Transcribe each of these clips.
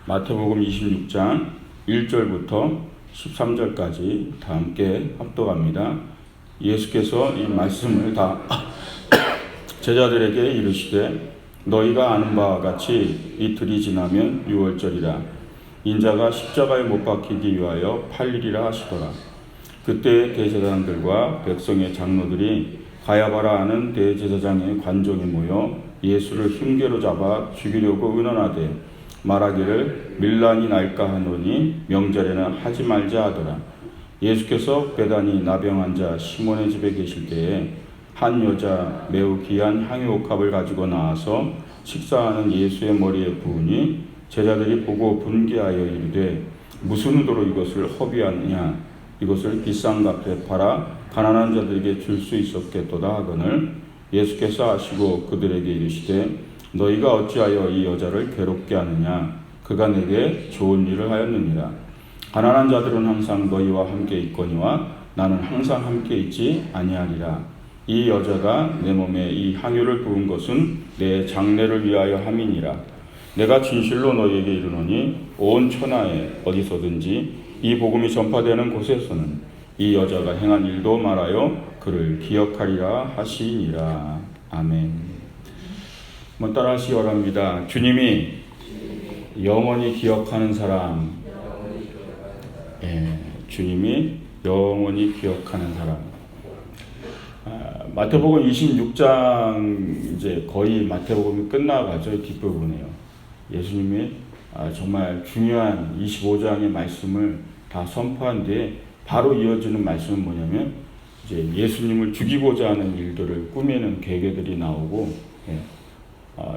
마태복음 26장 1절부터 13절까지 다 함께 합독합니다. 예수께서 이 말씀을 다 제자들에게 이르시되 너희가 아는 바와 같이 이틀이 지나면 유월절이라 인자가 십자가에 못 박히기 위하여 팔리리라 하시더라. 그때 대제사장들과 백성의 장로들이 가야바라 하는 대제사장의 관종이 모여 예수를 흉계로 잡아 죽이려고 의논하되 말하기를 밀란이 날까 하노니 명절에는 하지 말자 하더라. 예수께서 베다니 나병 환자 시몬의 집에 계실 때에 한 여자 매우 귀한 향유옥합을 가지고 나와서 식사하는 예수의 머리에 부으니 제자들이 보고 분개하여 이르되 무슨 의도로 이것을 허비하느냐, 이것을 비싼 값에 팔아 가난한 자들에게 줄 수 있었겠도다 하거늘 예수께서 아시고 그들에게 이르시되 너희가 어찌하여 이 여자를 괴롭게 하느냐, 그가 내게 좋은 일을 하였느니라. 가난한 자들은 항상 너희와 함께 있거니와 나는 항상 함께 있지 아니하리라. 이 여자가 내 몸에 이 향유를 부은 것은 내 장례를 위하여 함이니라. 내가 진실로 너희에게 이르노니 온 천하에 어디서든지 이 복음이 전파되는 곳에서는 이 여자가 행한 일도 말하여 그를 기억하리라 하시니라. 아멘. 한번 따라하시기 바랍니다. 주님이 영원히 기억하는 사람. 주님이 영원히 기억하는 사람. 마태복음 26장 이제 거의 마태복음이 끝나가죠. 뒷부분이에요. 예수님이 정말 중요한 25장의 말씀을 다 선포한 뒤에 바로 이어지는 말씀은 뭐냐면 이제 예수님을 죽이고자 하는 일들을 꾸미는 계획들이 나오고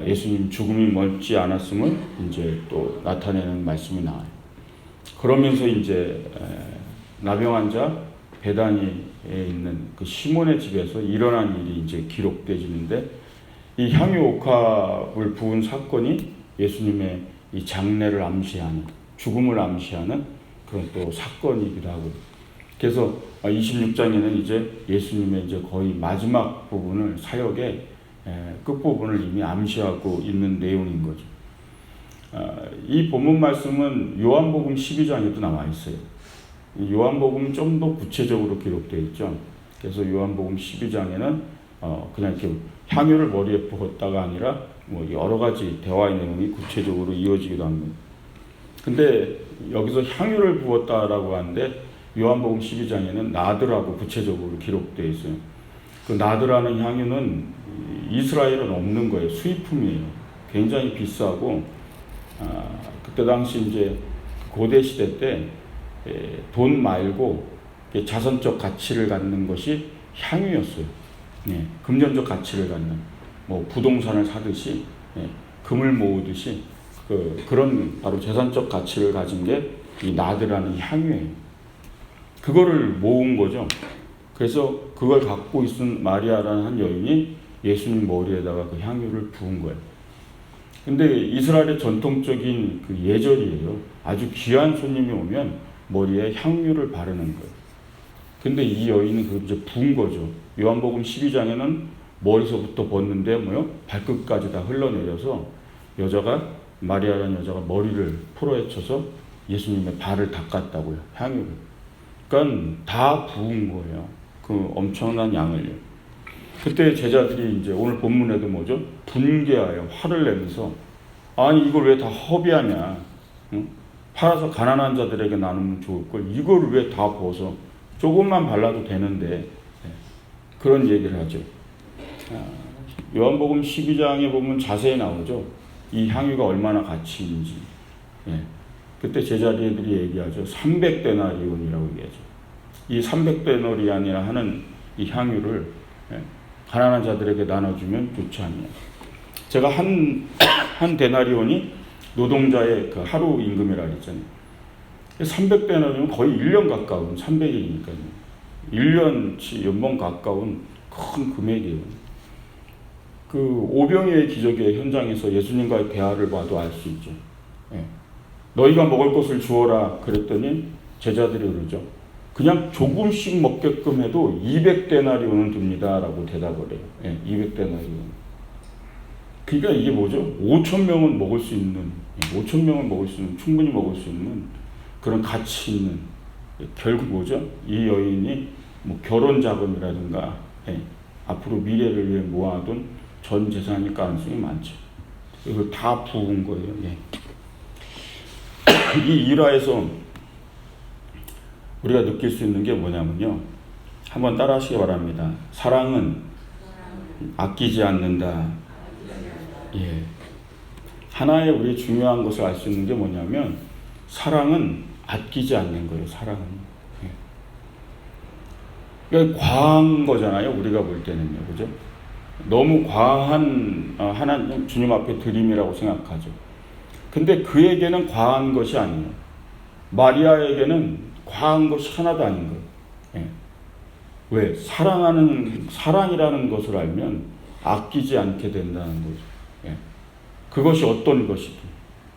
예수님 죽음이 멀지 않았음을 이제 또 나타내는 말씀이 나와요. 그러면서 이제 나병 환자 베다니에 있는 그 시몬의 집에서 일어난 일이 이제 기록되지는데 이 향유 옥합을 부은 사건이 예수님의 이 장례를 암시하는, 죽음을 암시하는 그런 또 사건이기도 하고, 그래서 26장에는 이제 예수님의 이제 거의 마지막 부분을, 사역의 끝부분을 이미 암시하고 있는 내용인 거죠. 이 본문 말씀은 요한복음 12장에도 나와 있어요. 요한복음은 좀 더 구체적으로 기록되어 있죠. 그래서 요한복음 12장에는 그냥 이렇게 향유를 머리에 부었다가 아니라 뭐 여러 가지 대화의 내용이 구체적으로 이어지기도 합니다. 근데 여기서 향유를 부었다라고 하는데 요한복음 12장에는 나드라고 구체적으로 기록되어 있어요. 그 나드라는 향유는 이스라엘은 없는 거예요. 수입품이에요. 굉장히 비싸고 그때 당시 이제 고대 시대 때 돈 말고 자선적 가치를 갖는 것이 향유였어요. 금전적 가치를 갖는, 뭐 부동산을 사듯이 금을 모으듯이 그런 바로 재산적 가치를 가진 게 이 나드라는 향유예요. 그거를 모은 거죠. 그래서 그걸 갖고 있은 마리아라는 한 여인이 예수님 머리에다가 그 향유를 부은 거예요. 근데 이스라엘의 전통적인 그 예절이에요. 아주 귀한 손님이 오면 머리에 향유를 바르는 거예요. 근데 이 여인은 그걸 이제 부은 거죠. 요한복음 12장에는 머리서부터 벗는데 발끝까지 다 흘러내려서 마리아라는 여자가 머리를 풀어헤쳐서 예수님의 발을 닦았다고요. 향유를. 그러니까 다 부은 거예요. 그 엄청난 양을요. 그때 제자들이 이제 오늘 본문에도 뭐죠? 분개하여 화를 내면서 아니 이걸 왜 다 허비하냐? 응? 팔아서 가난한 자들에게 나누면 좋을 걸 이걸 왜 다 부어서 조금만 발라도 되는데 그런 얘기를 하죠. 요한복음 12장에 보면 자세히 나오죠. 이 향유가 얼마나 가치 있는지. 그때 제자들이 얘기하죠. 300데나리온이라고 얘기하죠. 이 300데나리온이라 하는 이 향유를 가난한 자들에게 나눠주면 좋지 않냐. 제가 한 데나리온이 노동자의 그 하루 임금이라 그랬잖아요. 300데나리온은 거의 1년 가까운, 300일이니까요. 1년치 연봉 가까운 큰 금액이에요. 그 오병이의 기적의 현장에서 예수님과의 대화를 봐도 알 수 있죠. 너희가 먹을 것을 주어라 그랬더니 제자들이 그러죠. 그냥 조금씩 먹게끔 해도 200데나리온은 듭니다 라고 대답을 해요. 200데나리온. 그러니까 이게 뭐죠? 5,000명은 먹을 수 있는 5천 명을 먹을 수 있는, 충분히 먹을 수 있는 그런 가치 있는, 결국 뭐죠? 이 여인이 뭐 결혼 자금이라든가 앞으로 미래를 위해 모아둔 전 재산일 가능성이 많죠. 이걸 다 부은 거예요. 이 일화에서 우리가 느낄 수 있는 게 뭐냐면요. 한번 따라 하시기 바랍니다. 사랑은 아끼지 않는다. 하나의 우리 중요한 것을 알 수 있는 게 뭐냐면 사랑은 아끼지 않는 거예요. 사랑은. 그러니까 과한 거잖아요. 우리가 볼 때는요. 그죠? 너무 과한 하나님 주님 앞에 드림이라고 생각하죠. 근데 그에게는 과한 것이 아니에요. 마리아에게는 과한 것이 하나도 아닌 거예요. 왜? 사랑이라는 것을 알면 아끼지 않게 된다는 거죠. 그것이 어떤 것이든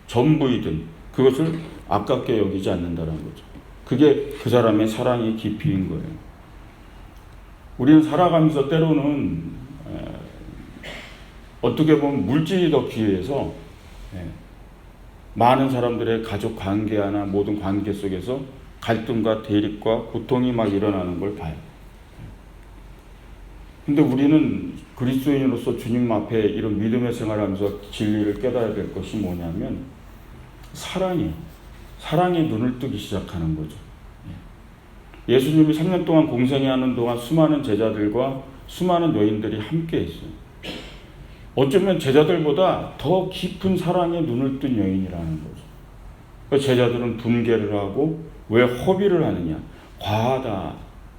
전부이든 그것을 아깝게 여기지 않는다는 거죠. 그게 그 사람의 사랑의 깊이인 거예요. 우리는 살아가면서 때로는 어떻게 보면 물질이 더 귀해서 많은 사람들의 가족 관계나 모든 관계 속에서 갈등과 대립과 고통이 막 일어나는 걸 봐요. 근데 우리는 그리스도인으로서 주님 앞에 이런 믿음의 생활을 하면서 진리를 깨달아야 될 것이 뭐냐면 사랑에 눈을 뜨기 시작하는 거죠. 예수님이 3년 동안 공생애하는 동안 수많은 제자들과 수많은 여인들이 함께 했어요. 어쩌면 제자들보다 더 깊은 사랑에 눈을 뜬 여인이라는 거죠. 제자들은 분개를 하고 왜 허비를 하느냐? 과하다,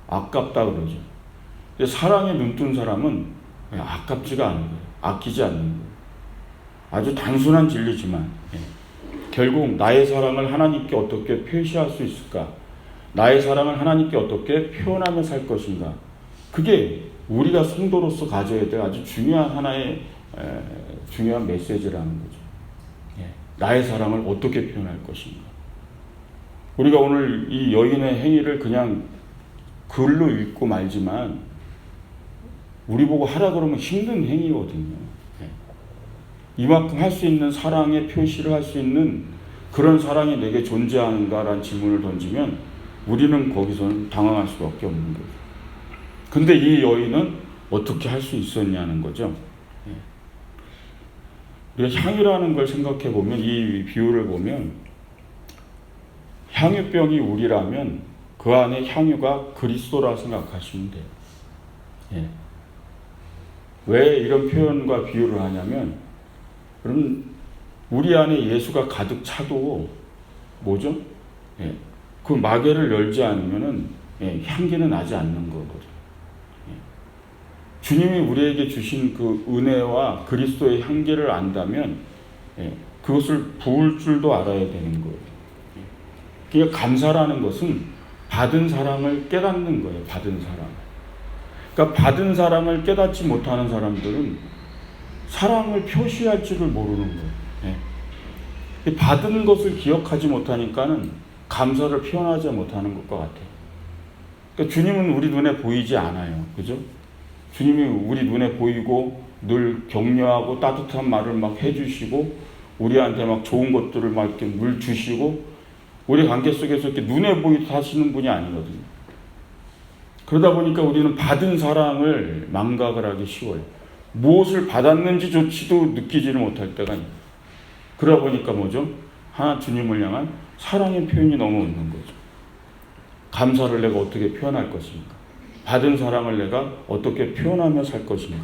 아깝다 그러죠. 근데 사랑에 눈뜬 사람은 아깝지가 않은 거예요. 아끼지 않는 거예요. 아주 단순한 진리지만 결국 나의 사랑을 하나님께 어떻게 표시할 수 있을까? 나의 사랑을 하나님께 어떻게 표현하며 살 것인가? 그게 우리가 성도로서 가져야 될 아주 중요한 하나의 중요한 메시지라는 거죠. 나의 사랑을 어떻게 표현할 것인가? 우리가 오늘 이 여인의 행위를 그냥 글로 읽고 말지만 우리 보고 하라 그러면 힘든 행위거든요. 이만큼 할 수 있는 사랑의 표시를 할 수 있는 그런 사랑이 내게 존재하는가라는 질문을 던지면 우리는 거기서는 당황할 수밖에 없는 거죠. 근데 이 여인은 어떻게 할 수 있었냐는 거죠. 우리가 향유라는 걸 생각해 보면 이 비유를 보면 향유병이 우리라면 그 안에 향유가 그리스도라 생각하시면 돼요. 왜 이런 표현과 비유를 하냐면 그럼 우리 안에 예수가 가득 차도 뭐죠? 그 마개를 열지 않으면은 향기는 나지 않는 거거든요. 주님이 우리에게 주신 그 은혜와 그리스도의 향기를 안다면 그것을 부을 줄도 알아야 되는 거예요. 그러니까 감사라는 것은 받은 사랑을 깨닫는 거예요. 받은 사랑. 그러니까 받은 사랑을 깨닫지 못하는 사람들은 사랑을 표시할 줄을 모르는 거예요. 받은 것을 기억하지 못하니까는 감사를 표현하지 못하는 것과 같아요. 그러니까 주님은 우리 눈에 보이지 않아요. 그죠? 주님이 우리 눈에 보이고 늘 격려하고 따뜻한 말을 막 해주시고 우리한테 막 좋은 것들을 막 이렇게 물 주시고 우리 관계 속에서 이렇게 눈에 보이듯 하시는 분이 아니거든요. 그러다 보니까 우리는 받은 사랑을 망각을 하기 쉬워요. 무엇을 받았는지조차도 느끼지를 못할 때가 있어요. 그러다 보니까 뭐죠? 하나 주님을 향한 사랑의 표현이 너무 없는 거죠. 감사를 내가 어떻게 표현할 것인가? 받은 사랑을 내가 어떻게 표현하며 살 것인가?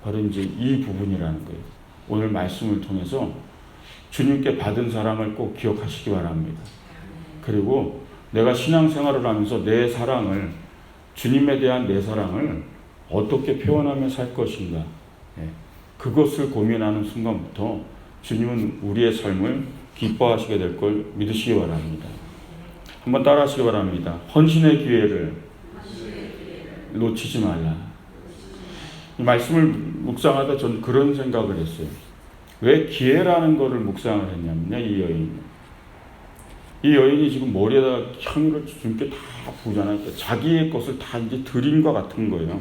바로 이제 이 부분이라는 거예요. 오늘 말씀을 통해서 주님께 받은 사랑을 꼭 기억하시기 바랍니다. 그리고 내가 신앙생활을 하면서 내 사랑을, 주님에 대한 내 사랑을 어떻게 표현하며 살 것인가? 그것을 고민하는 순간부터 주님은 우리의 삶을 기뻐하시게 될 걸 믿으시기 바랍니다. 한번 따라 하시기 바랍니다. 헌신의 기회를 놓치지 말라. 이 말씀을 묵상하다 전 그런 생각을 했어요. 왜 기회라는 거를 묵상을 했냐면요. 이 여인이 지금 머리에다 향유를 주님께 다 부잖아요. 그러니까 자기의 것을 다 이제 드린 것 같은 거예요.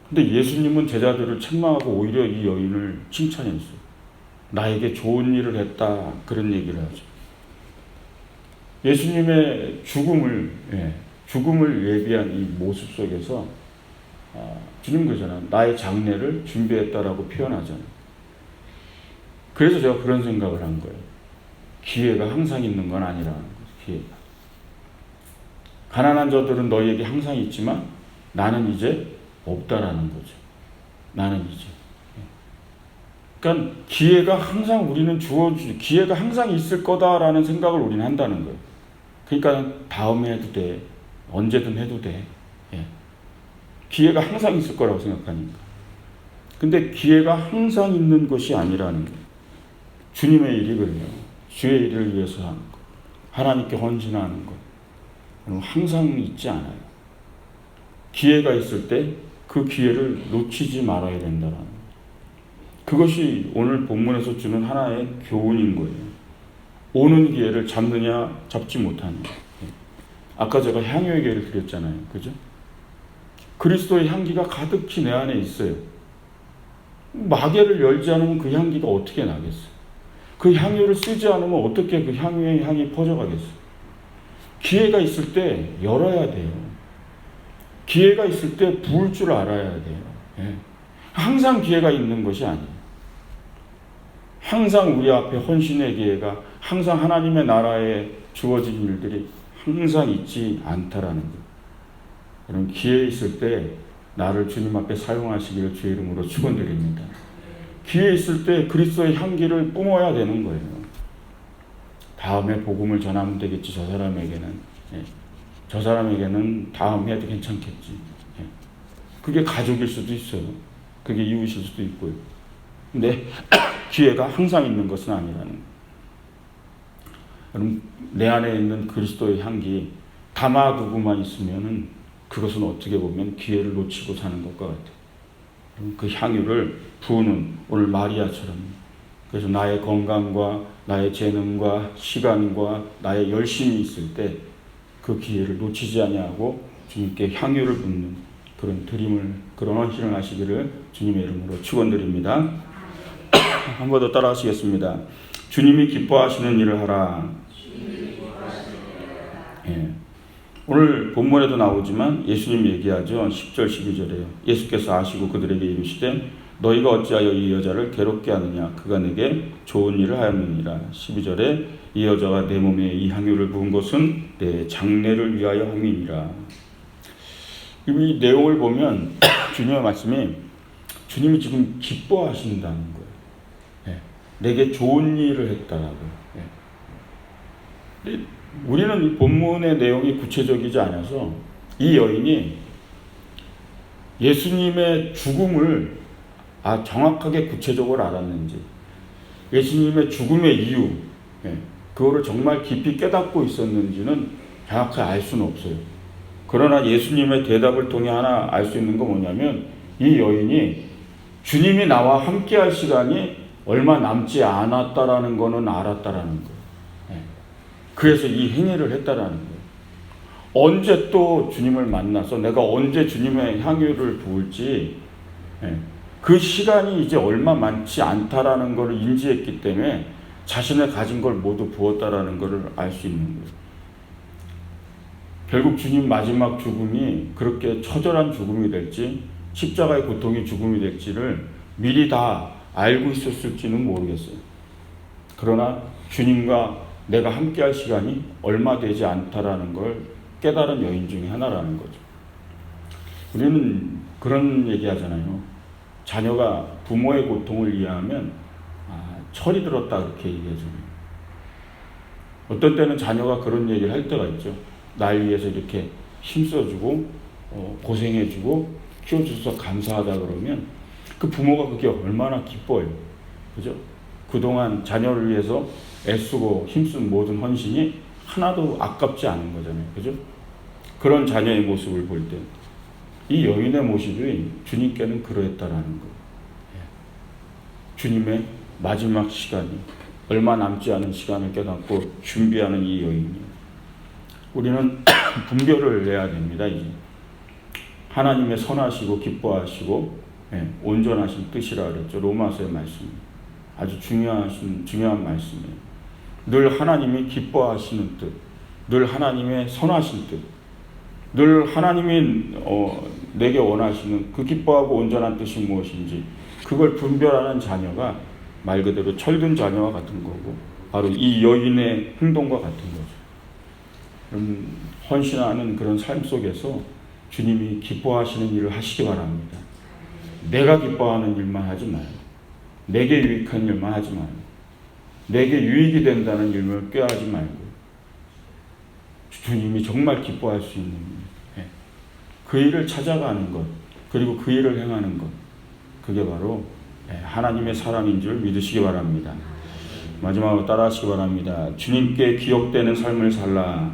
근데 예수님은 제자들을 책망하고 오히려 이 여인을 칭찬했어요. 나에게 좋은 일을 했다. 그런 얘기를 하죠. 예수님의 죽음을 예비한 이 모습 속에서 주님 그러잖아요. 나의 장례를 준비했다라고 표현하잖아요. 그래서 제가 그런 생각을 한 거예요. 기회가 항상 있는 건 아니라는 거죠. 기회가. 가난한 자들은 너희에게 항상 있지만 나는 이제 없다라는 거죠. 나는 이제. 그러니까 기회가 항상 우리는 기회가 항상 있을 거다라는 생각을 우리는 한다는 거예요. 그러니까 다음에 해도 돼. 언제든 해도 돼. 기회가 항상 있을 거라고 생각하니까. 근데 기회가 항상 있는 것이 아니라는 거예요. 주님의 일이 그래요. 주의 일을 위해서 하는 것. 하나님께 헌신하는 것. 항상 있지 않아요. 기회가 있을 때 그 기회를 놓치지 말아야 된다는 거예요. 그것이 오늘 본문에서 주는 하나의 교훈인 거예요. 오는 기회를 잡느냐 잡지 못하느냐. 아까 제가 향유의 기회를 드렸잖아요. 그죠? 그리스도의 향기가 가득히 내 안에 있어요. 마개를 열지 않으면 그 향기가 어떻게 나겠어요? 그 향유를 쓰지 않으면 어떻게 그 향유의 향이 퍼져가겠어요? 기회가 있을 때 열어야 돼요. 기회가 있을 때 부을 줄 알아야 돼요. 항상 기회가 있는 것이 아니에요. 항상 우리 앞에 헌신의 기회가, 항상 하나님의 나라에 주어진 일들이 항상 있지 않다라는 거예요. 여러분, 기회 있을 때 나를 주님 앞에 사용하시기를 주의 이름으로 축원드립니다. 기회 있을 때 그리스도의 향기를 뿜어야 되는 거예요. 다음에 복음을 전하면 되겠지, 저 사람에게는. 저 사람에게는 다음에 해도 괜찮겠지. 그게 가족일 수도 있어요. 그게 이웃일 수도 있고요. 근데 기회가 항상 있는 것은 아니라는 거예요. 여러분, 내 안에 있는 그리스도의 향기 담아두고만 있으면은 그것은 어떻게 보면 기회를 놓치고 사는 것과 같아요. 그 향유를 부으는, 오늘 마리아처럼, 그래서 나의 건강과 나의 재능과 시간과 나의 열심이 있을 때 그 기회를 놓치지 아니하고 주님께 향유를 붓는 그런 드림을, 그런 헌신을 하시기를 주님의 이름으로 축원드립니다. 한 번 더 따라 하시겠습니다. 주님이 기뻐하시는 일을 하라. 오늘 본문에도 나오지만 예수님 얘기하죠. 10절 12절에 예수께서 아시고 그들에게 이르시되 너희가 어찌하여 이 여자를 괴롭게 하느냐. 그가 내게 좋은 일을 하였느니라. 12절에 이 여자가 내 몸에 이 향유를 부은 것은 내 장례를 위하여 함이니라. 이 내용을 보면 주님의 말씀이, 주님이 지금 기뻐하신다는 거예요. 내게 좋은 일을 했다라고. 우리는 이 본문의 내용이 구체적이지 않아서 이 여인이 예수님의 죽음을 정확하게 구체적으로 알았는지, 예수님의 죽음의 이유, 그거를 정말 깊이 깨닫고 있었는지는 정확하게 알 수는 없어요. 그러나 예수님의 대답을 통해 하나 알 수 있는 건 뭐냐면, 이 여인이 주님이 나와 함께 할 시간이 얼마 남지 않았다라는 거는 알았다라는 거예요. 그래서 이 행위를 했다라는 거예요. 언제 또 주님을 만나서 내가 언제 주님의 향유를 부을지, 그 시간이 이제 얼마 많지 않다라는 것을 인지했기 때문에 자신의 가진 걸 모두 부었다라는 것을 알 수 있는 거예요. 결국 주님 마지막 죽음이 그렇게 처절한 죽음이 될지, 십자가의 고통이 죽음이 될지를 미리 다 알고 있었을지는 모르겠어요. 그러나 주님과 내가 함께할 시간이 얼마 되지 않다라는 걸 깨달은 여인 중에 하나라는 거죠. 우리는 그런 얘기 하잖아요. 자녀가 부모의 고통을 이해하면 철이 들었다, 그렇게 얘기하잖아요. 어떤 때는 자녀가 그런 얘기를 할 때가 있죠. 날 위해서 이렇게 힘써주고 고생해주고 키워줘서 감사하다 그러면 그 부모가 그게 얼마나 기뻐요. 그죠? 그동안 자녀를 위해서 애쓰고 힘쓴 모든 헌신이 하나도 아깝지 않은 거잖아요. 그죠? 그런 자녀의 모습을 볼 때 이 여인의 모습이 주님께는 그러했다라는 거예요. 주님의 마지막 시간이 얼마 남지 않은 시간을 깨닫고 준비하는 이 여인이, 우리는 분별을 해야 됩니다. 이제 하나님의 선하시고 기뻐하시고 온전하신 뜻이라 그랬죠. 로마서의 말씀. 아주 중요한 말씀이에요. 늘 하나님이 기뻐하시는 뜻, 늘 하나님의 선하신 뜻, 늘 하나님이 내게 원하시는 그 기뻐하고 온전한 뜻이 무엇인지 그걸 분별하는 자녀가 말 그대로 철든 자녀와 같은 거고, 바로 이 여인의 행동과 같은 거죠. 헌신하는 그런 삶 속에서 주님이 기뻐하시는 일을 하시기 바랍니다. 내가 기뻐하는 일만 하지 말고, 내게 유익한 일만 하지 말고, 내게 유익이 된다는 일을 꾀하지 말고, 주님이 정말 기뻐할 수 있는 일, 그 일을 찾아가는 것, 그리고 그 일을 행하는 것, 그게 바로 하나님의 사랑인 줄 믿으시기 바랍니다. 마지막으로 따라하시기 바랍니다. 주님께 기억되는 삶을 살라.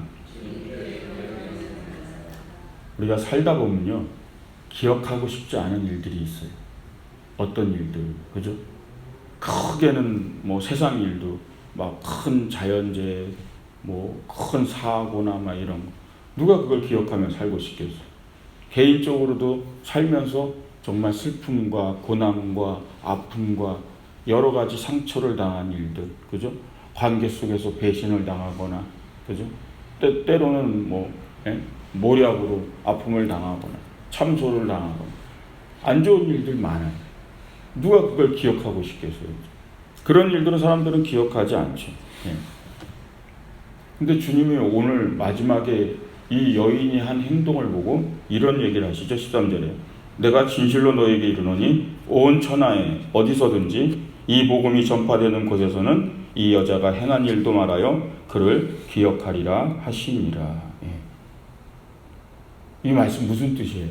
우리가 살다 보면요, 기억하고 싶지 않은 일들이 있어요. 어떤 일들, 그죠? 크게는 뭐 세상 일도 막 큰 자연재해, 뭐 큰 사고나 막 이런 거. 누가 그걸 기억하며 살고 싶겠어요? 개인적으로도 살면서 정말 슬픔과 고난과 아픔과 여러 가지 상처를 당한 일들, 그죠? 관계 속에서 배신을 당하거나, 그죠? 때로는 모략으로 아픔을 당하거나, 참소를 당하거나, 안 좋은 일들 많아요. 누가 그걸 기억하고 싶겠어요? 그런 일들은 사람들은 기억하지 않죠. 근데 주님이 오늘 마지막에 이 여인이 한 행동을 보고 이런 얘기를 하시죠. 13절에. 내가 진실로 너에게 이르노니 온 천하에 어디서든지 이 복음이 전파되는 곳에서는 이 여자가 행한 일도 말하여 그를 기억하리라 하시니라. 이 말씀 무슨 뜻이에요?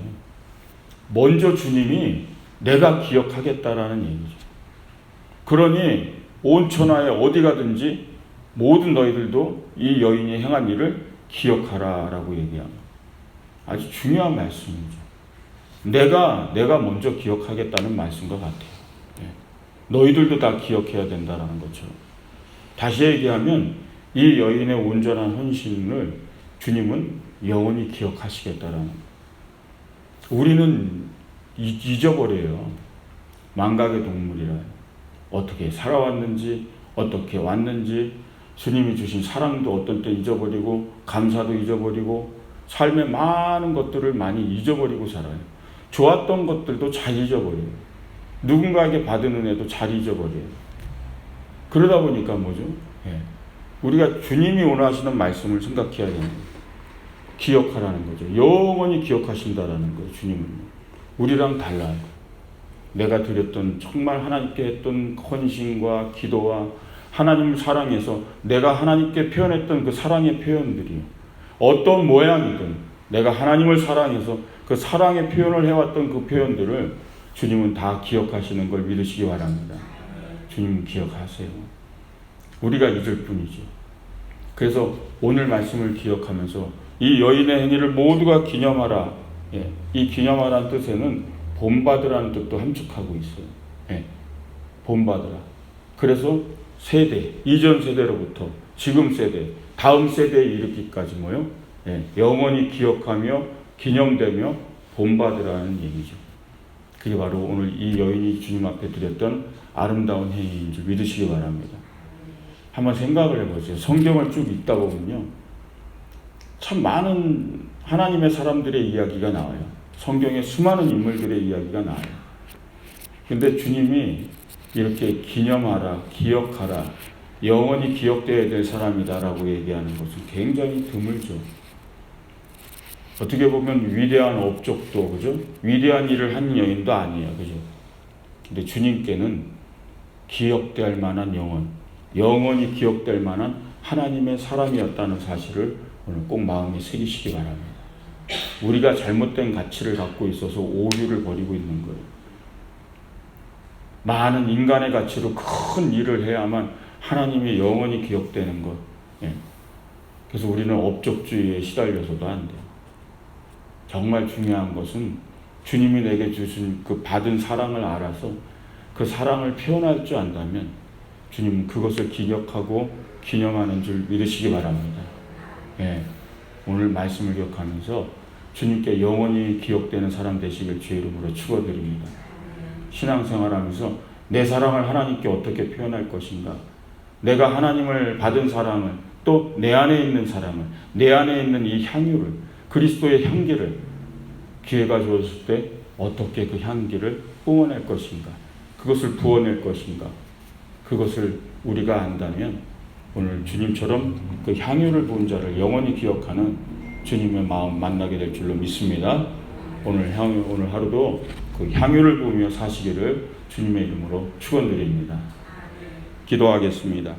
먼저 주님이 내가 기억하겠다라는 얘기죠. 그러니 온 천하에 어디 가든지 모든 너희들도 이 여인이 행한 일을 기억하라 라고 얘기합니다. 아주 중요한 말씀이죠. 내가 먼저 기억하겠다는 말씀과 같아요. 너희들도 다 기억해야 된다는 것처럼. 다시 얘기하면 이 여인의 온전한 헌신을 주님은 영원히 기억하시겠다라는 거예요. 우리는 잊어버려요. 망각의 동물이라. 어떻게 살아왔는지, 어떻게 왔는지, 주님이 주신 사랑도 어떤 때 잊어버리고, 감사도 잊어버리고, 삶의 많은 것들을 많이 잊어버리고 살아요. 좋았던 것들도 잘 잊어버려요. 누군가에게 받은 은혜도 잘 잊어버려요. 그러다 보니까 뭐죠? 우리가 주님이 원하시는 말씀을 생각해야 되는 거예요. 기억하라는 거죠. 영원히 기억하신다라는 거예요. 주님은. 우리랑 달라요. 내가 드렸던 정말 하나님께 했던 헌신과 기도와 하나님을 사랑해서 내가 하나님께 표현했던 그 사랑의 표현들이요. 어떤 모양이든 내가 하나님을 사랑해서 그 사랑의 표현을 해왔던 그 표현들을 주님은 다 기억하시는 걸 믿으시기 바랍니다. 주님은 기억하세요. 우리가 잊을 뿐이죠. 그래서 오늘 말씀을 기억하면서 이 여인의 행위를 모두가 기념하라. 이 기념하라는 뜻에는 본받으라는 뜻도 함축하고 있어요. 본받으라. 그래서 세대, 이전 세대로부터 지금 세대, 다음 세대에 이르기까지 뭐요? 영원히 기억하며 기념되며 본받으라는 얘기죠. 그게 바로 오늘 이 여인이 주님 앞에 드렸던 아름다운 행위인 줄 믿으시기 바랍니다. 한번 생각을 해보세요. 성경을 쭉 읽다 보면요, 참 많은 하나님의 사람들의 이야기가 나와요. 성경에 수많은 인물들의 이야기가 나와요. 근데 주님이 이렇게 기념하라, 기억하라, 영원히 기억되어야 될 사람이다라고 얘기하는 것은 굉장히 드물죠. 어떻게 보면 위대한 업적도, 그죠? 위대한 일을 한 여인도 아니에요. 그죠? 근데 주님께는 기억될 만한 영원히 기억될 만한 하나님의 사람이었다는 사실을 오늘 꼭 마음에 새기시기 바랍니다. 우리가 잘못된 가치를 갖고 있어서 오류를 벌이고 있는 거예요. 많은 인간의 가치로 큰 일을 해야만 하나님이 영원히 기억되는 것. 그래서 우리는 업적주의에 시달려서도 안 돼요. 정말 중요한 것은 주님이 내게 주신 그 받은 사랑을 알아서 그 사랑을 표현할 줄 안다면 주님은 그것을 기억하고 기념하는 줄 믿으시기 바랍니다. 오늘 말씀을 기억하면서 주님께 영원히 기억되는 사람 되시길 주의 이름으로 축원드립니다. 신앙생활하면서 내 사랑을 하나님께 어떻게 표현할 것인가? 내가 하나님을 받은 사랑을, 또 내 안에 있는 사랑을, 내 안에 있는 이 향유를, 그리스도의 향기를 기회가 주어졌을 때 어떻게 그 향기를 뿜어낼 것인가? 그것을 부어낼 것인가? 그것을 우리가 안다면 오늘 주님처럼 그 향유를 부은 자를 영원히 기억하는 주님의 마음 만나게 될 줄로 믿습니다. 오늘 하루도 그 향유를 부으며 사시기를 주님의 이름으로 축원드립니다. 기도하겠습니다.